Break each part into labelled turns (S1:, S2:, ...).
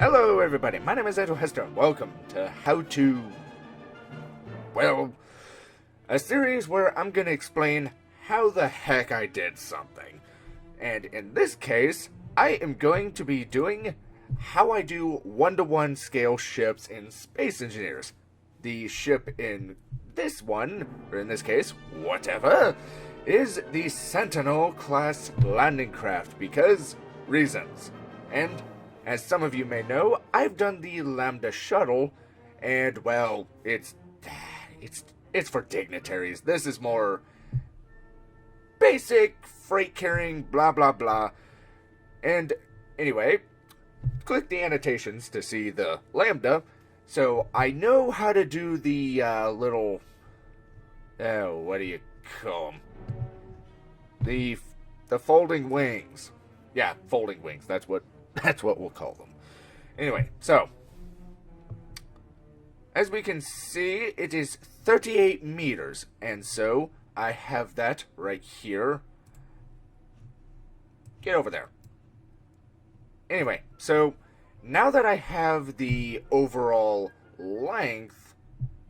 S1: Hello everybody, my name is Andrew Hester and welcome to How To... Well, a series where I'm gonna explain how the heck I did something. And in this case, I am going to be doing how I do one-to-one scale ships in Space Engineers. The ship in this one, or in this case, whatever, is the Sentinel class landing craft because reasons. And as some of you may know, I've done the Lambda shuttle, and well, it's for dignitaries. This is more basic freight carrying, blah blah blah. And anyway, click the annotations to see the Lambda. So I know how to do the little, what do you call them? The folding wings. Yeah, folding wings. That's what we'll call them. Anyway, so as we can see, it is 38 meters, and so I have that right here. Get over there. Anyway, so now that I have the overall length,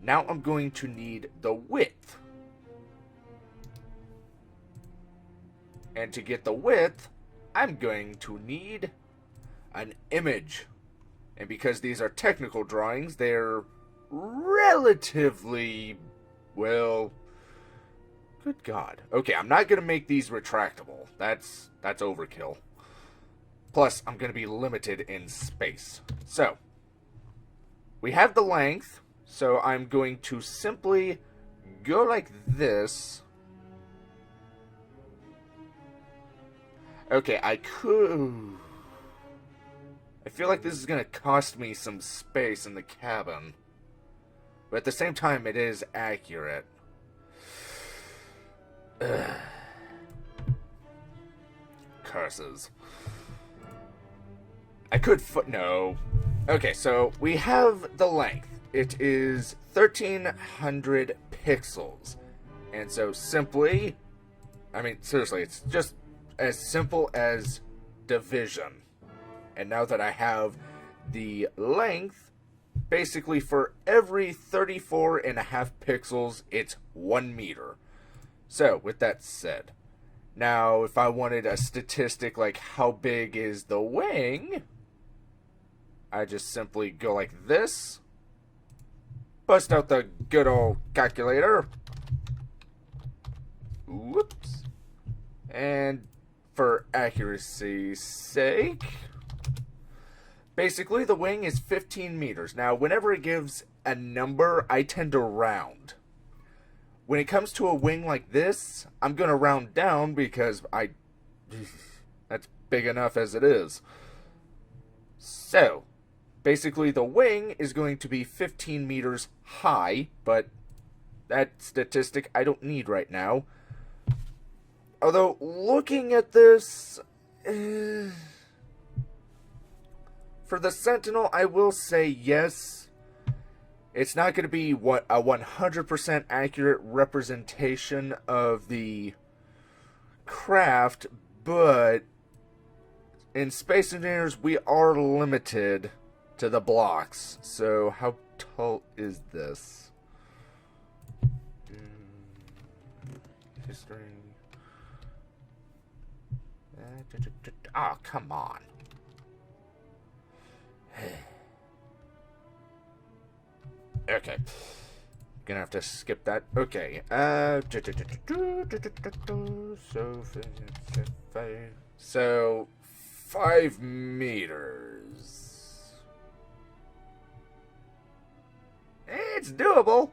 S1: now I'm going to need the width. And to get the width, I'm going to need an image. And because these are technical drawings, they're relatively, well, good God. Okay, I'm not going to make these retractable. That's overkill. Plus, I'm going to be limited in space. So, we have the length, so I'm going to simply go like this. Okay, I feel like this is going to cost me some space in the cabin. But at the same time, it is accurate. Ugh. Curses. I could no. Okay, so we have the length. It is 1300 pixels. And so simply, I mean, seriously, it's just as simple as division. And now that I have the length, basically for every 34.5 pixels, it's 1 meter. So, with that said, now if I wanted a statistic like how big is the wing, I just simply go like this, bust out the good old calculator, whoops, and for accuracy's sake, basically, the wing is 15 meters. Now, whenever it gives a number, I tend to round. When it comes to a wing like this, I'm going to round down because that's big enough as it is. So, basically, the wing is going to be 15 meters high, but that statistic I don't need right now. Although, looking at this... for the Sentinel, I will say yes. It's not going to be a 100% accurate representation of the craft, but in Space Engineers, we are limited to the blocks. So, how tall is this? History. Oh, come on. Okay. Gonna have to skip that. Okay. So 5 meters. It's doable.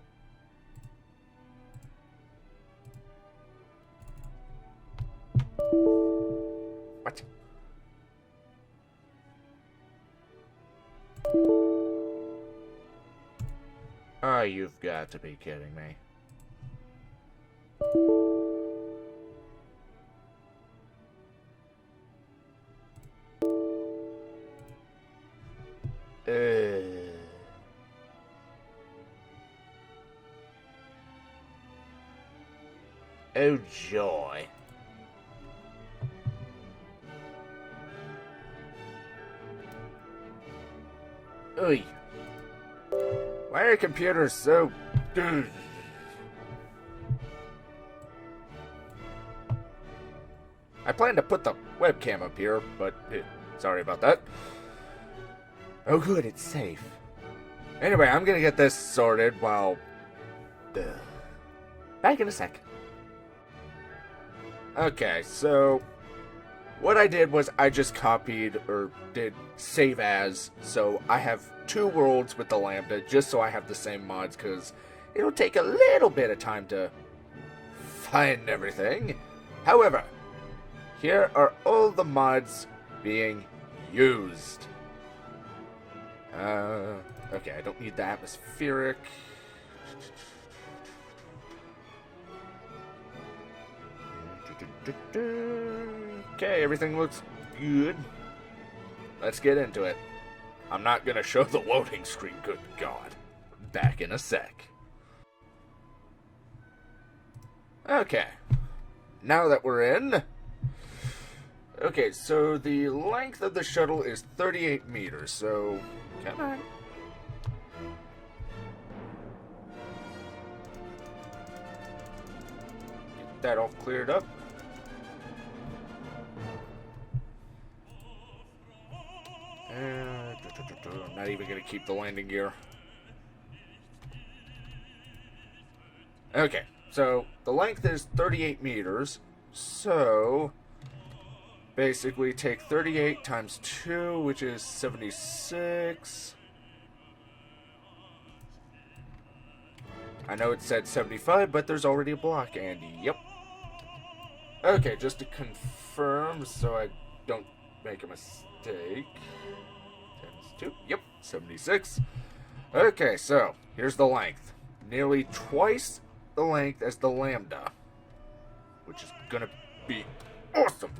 S1: What? Oh, you've got to be kidding me. Oh, joy. Oy. Why are computers so... I plan to put the webcam up here, but sorry about that. Oh good, it's safe. Anyway, I'm gonna get this sorted while... Back in a sec. Okay, so... What I did was I just copied, or did save as, so I have 2 worlds with the Lambda, just so I have the same mods, because it'll take a little bit of time to find everything. However, here are all the mods being used. Okay, I don't need the atmospheric. Okay, everything looks good. Let's get into it. I'm not gonna show the loading screen, good God. Back in a sec. Okay. Now that we're in... Okay, so the length of the shuttle is 38 meters, so... Come on. Get that all cleared up. I'm not even going to keep the landing gear. Okay, so the length is 38 meters, so... Basically, take 38 times 2, which is 76. I know it said 75, but there's already a block, and yep. Okay, just to confirm, so I don't make a mistake. Times 2, yep, 76. Okay, so, here's the length. Nearly twice the length as the Lambda. Which is gonna be awesome.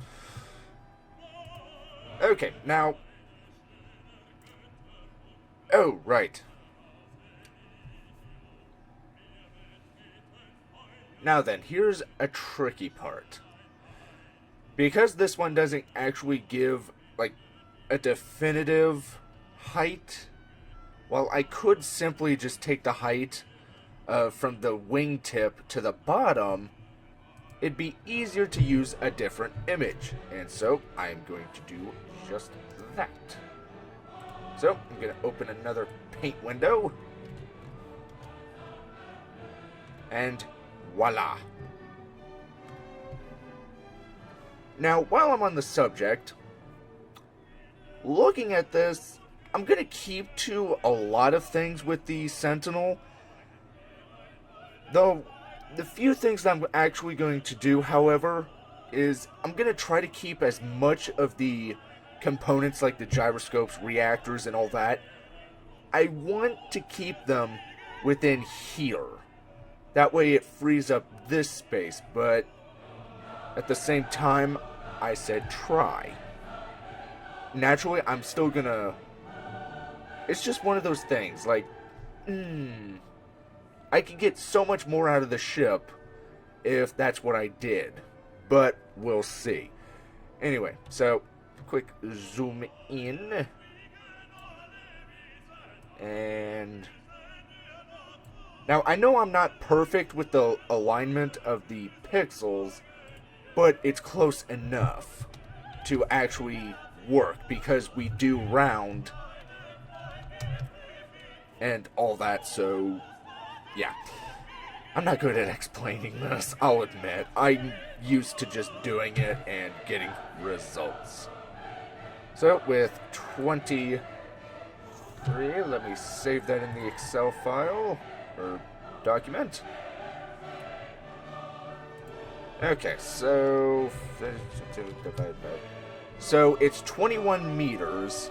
S1: Okay, now... Oh, right. Now then, here's a tricky part. Because this one doesn't actually give, like, a definitive height, well, I could simply just take the height from the wingtip to the bottom. It'd be easier to use a different image, and so I'm going to do just that. So I'm going to open another paint window, and voila. Now, while I'm on the subject, looking at this, I'm going to keep to a lot of things with the Sentinel, though the few things that I'm actually going to do, however, is I'm going to try to keep as much of the components like the gyroscopes, reactors, and all that. I want to keep them within here. That way it frees up this space, but at the same time, I said try. Naturally, I'm still gonna... It's just one of those things, like, I could get so much more out of the ship if that's what I did, but we'll see. Anyway, so quick zoom in, and now I know I'm not perfect with the alignment of the pixels, but it's close enough to actually work because we do round and all that, so yeah. I'm not good at explaining this, I'll admit. I'm used to just doing it and getting results. So, with 23, let me save that in the Excel file, or document. Okay, so it's 21 meters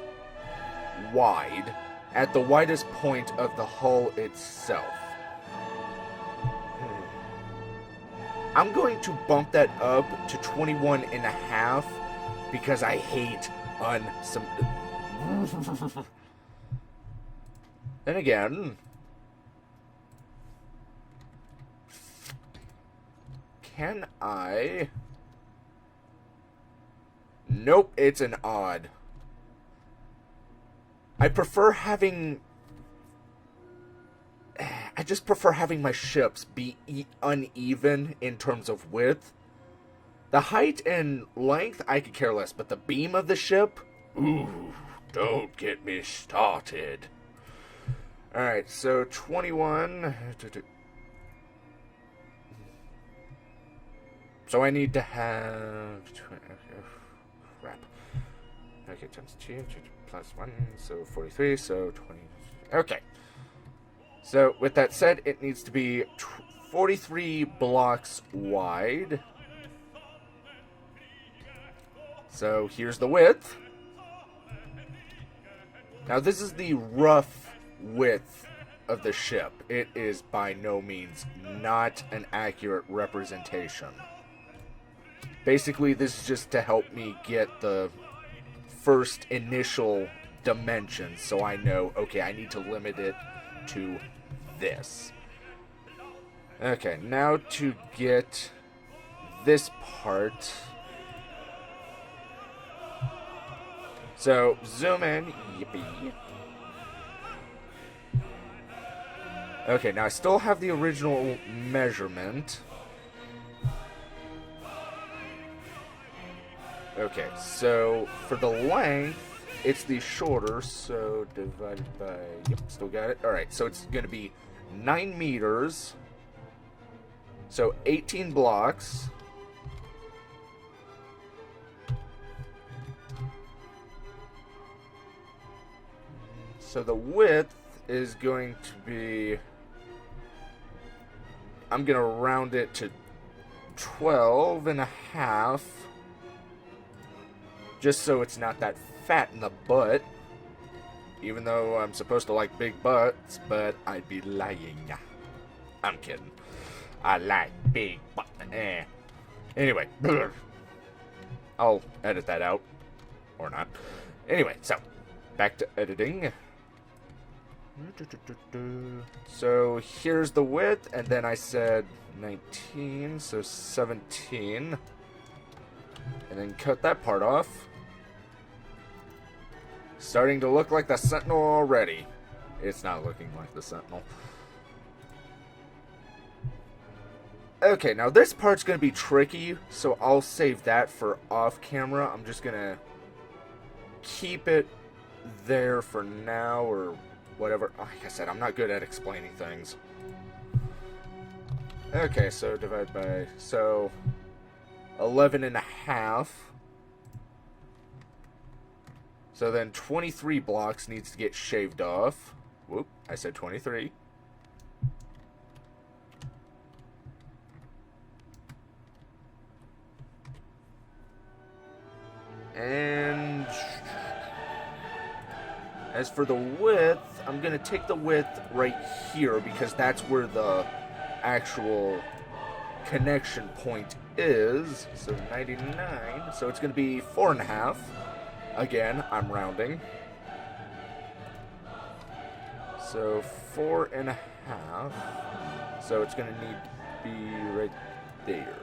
S1: wide at the widest point of the hull itself. I'm going to bump that up to 21 and a half because I hate Then again, can I? Nope, it's an odd. I prefer having... I just prefer having my ships be uneven in terms of width. The height and length, I could care less, but the beam of the ship? Ooh, don't get me started. Alright, so 21... So I need to have... Crap. Okay, times 2 plus 1, so 43, so 20... Okay. So, with that said, it needs to be 43 blocks wide. So, here's the width. Now, this is the rough width of the ship. It is by no means not an accurate representation. Basically, this is just to help me get the first initial dimensions, so I know, okay, I need to limit it to this. Okay, now to get this part. So, zoom in. Yippee. Okay, now I still have the original measurement. Okay, so for the length, it's the shorter, so divided by... Yep, still got it. Alright, so it's going to be 9 meters. So 18 blocks. So the width is going to be... I'm going to round it to 12 and a half. Just so it's not that fat in the butt. Even though I'm supposed to like big butts, but I'd be lying. I'm kidding. I like big butt. Anyway. I'll edit that out. Or not. Anyway, so. Back to editing. So here's the width, and then I said 19, so 17. And then cut that part off. Starting to look like the Sentinel already. It's not looking like the Sentinel. Okay, now this part's going to be tricky, so I'll save that for off camera. I'm just going to keep it there for now, or whatever. Like I said, I'm not good at explaining things. Okay, so divide by... So, 11 and a half. So then 23 blocks needs to get shaved off. Whoop, I said 23. And as for the width, I'm going to take the width right here because that's where the actual connection point is. So 99, so it's going to be 4.5. Again, I'm rounding. So 4.5. So it's going to need to be right there.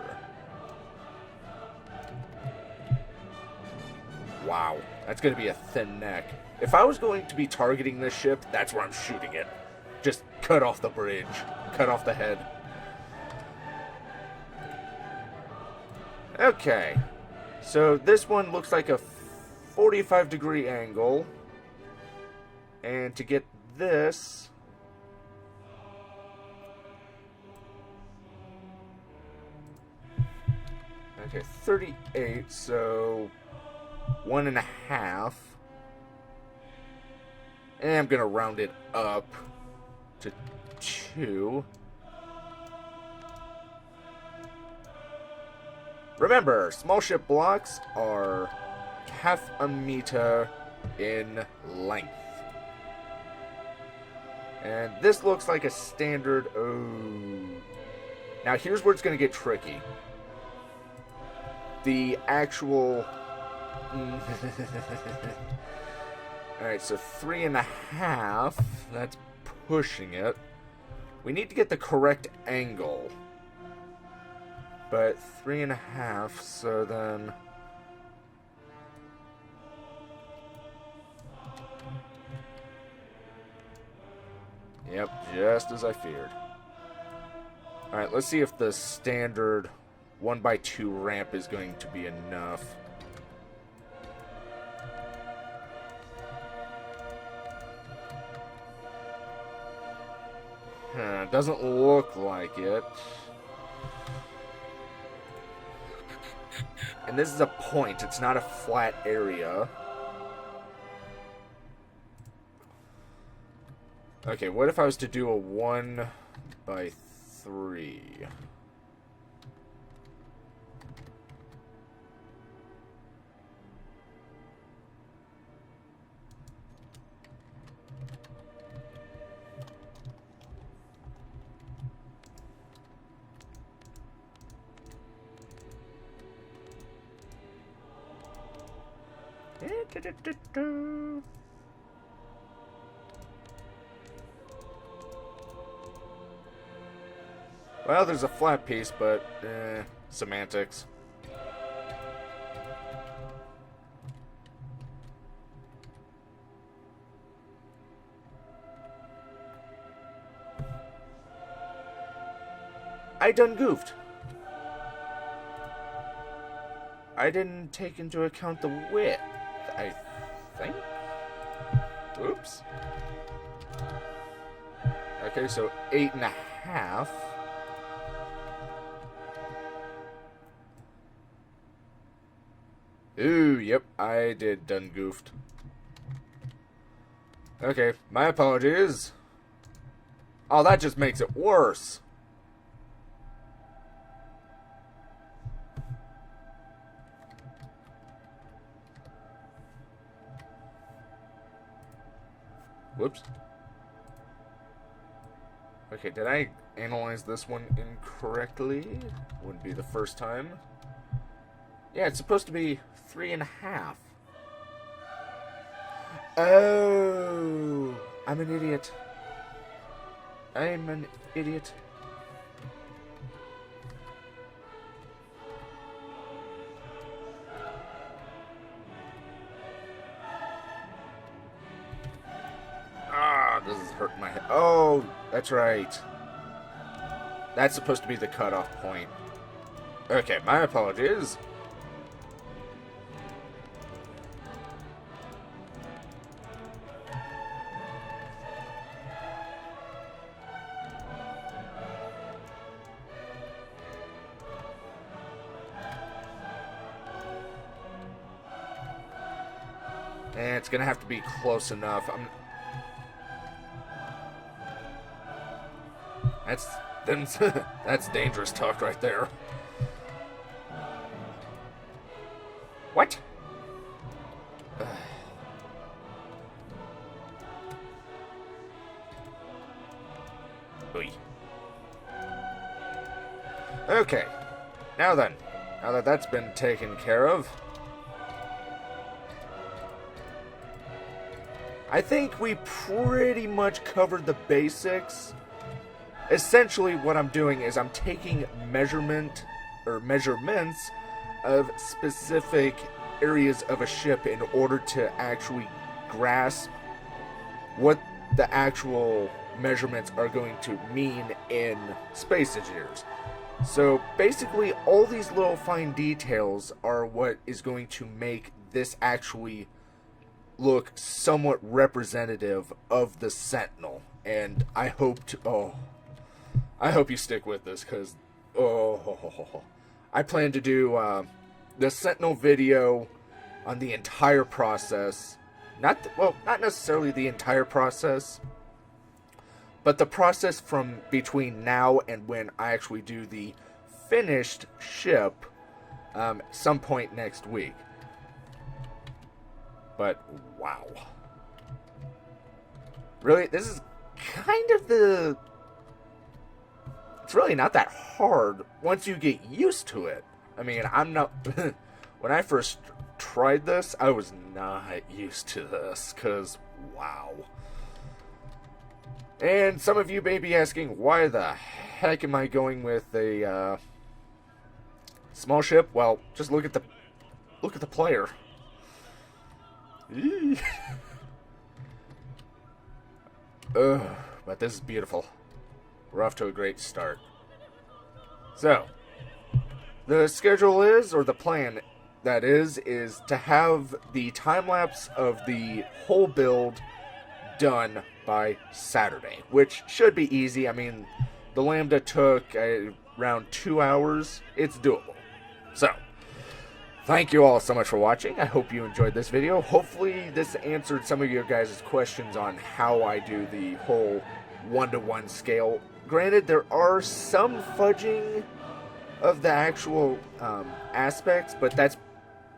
S1: Wow, that's going to be a thin neck. If I was going to be targeting this ship, that's where I'm shooting it. Just cut off the bridge. Cut off the head. Okay. So this one looks like a 45-degree angle. And to get this... Okay, 38, so 1.5. And I'm going to round it up to 2. Remember, small ship blocks are half a meter in length. And this looks like a standard... Oh. Now here's where it's going to get tricky. The actual... Alright, so 3.5. That's pushing it. We need to get the correct angle. But 3.5, so then... Yep, just as I feared. Alright, let's see if the standard 1x2 ramp is going to be enough. Doesn't look like it. And this is a point, it's not a flat area. Okay, what if I was to do a 1x3? Well, there's a flat piece, but semantics. I done goofed. I didn't take into account the width, I think. Oops. Okay, so 8.5. Ooh, yep, I did done goofed. Okay, my apologies. Oh, that just makes it worse. Whoops. Okay, did I analyze this one incorrectly? Wouldn't be the first time. Yeah, it's supposed to be 3.5. Oh, I'm an idiot. I'm an idiot. Ah, this is hurting my head. Oh, that's right. That's supposed to be the cutoff point. Okay, my apologies. And it's gonna have to be close enough. That's dangerous talk right there. What? Oy. Okay. Now then, now that that's been taken care of, I think we pretty much covered the basics. Essentially what I'm doing is I'm taking measurements of specific areas of a ship in order to actually grasp what the actual measurements are going to mean in space engineers. So basically all these little fine details are what is going to make this actually look somewhat representative of the Sentinel. And I hope you stick with this, because I plan to do the Sentinel video on the entire process. Not necessarily the entire process, but the process from between now and when I actually do the finished ship some point next week. But wow. Really, this is kind of the... It's really not that hard once you get used to it. I mean, I'm not... When I first tried this, I was not used to this, because, wow. And some of you may be asking, why the heck am I going with a small ship? Well, just look at the player. but this is beautiful. We're off to a great start. So, the schedule is, or the plan that is to have the time-lapse of the whole build done by Saturday, which should be easy. I mean, the Lambda took around 2 hours. It's doable. So, thank you all so much for watching. I hope you enjoyed this video. Hopefully this answered some of your guys' questions on how I do the whole 1-to-1 scale. Granted, there are some fudging of the actual aspects, but that's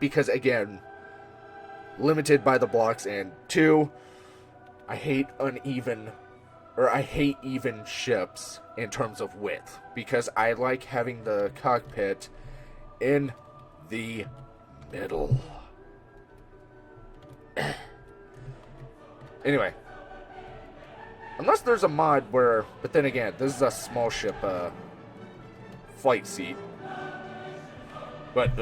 S1: because, again, limited by the blocks, and 2, I hate even ships in terms of width, because I like having the cockpit in the middle. Anyway, unless there's a mod where, but then again, this is a small ship flight seat. But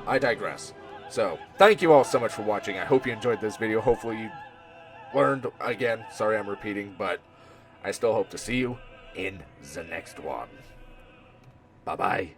S1: I digress. So, thank you all so much for watching. I hope you enjoyed this video. Hopefully you learned, again, sorry I'm repeating, but I still hope to see you in the next one. Bye-bye.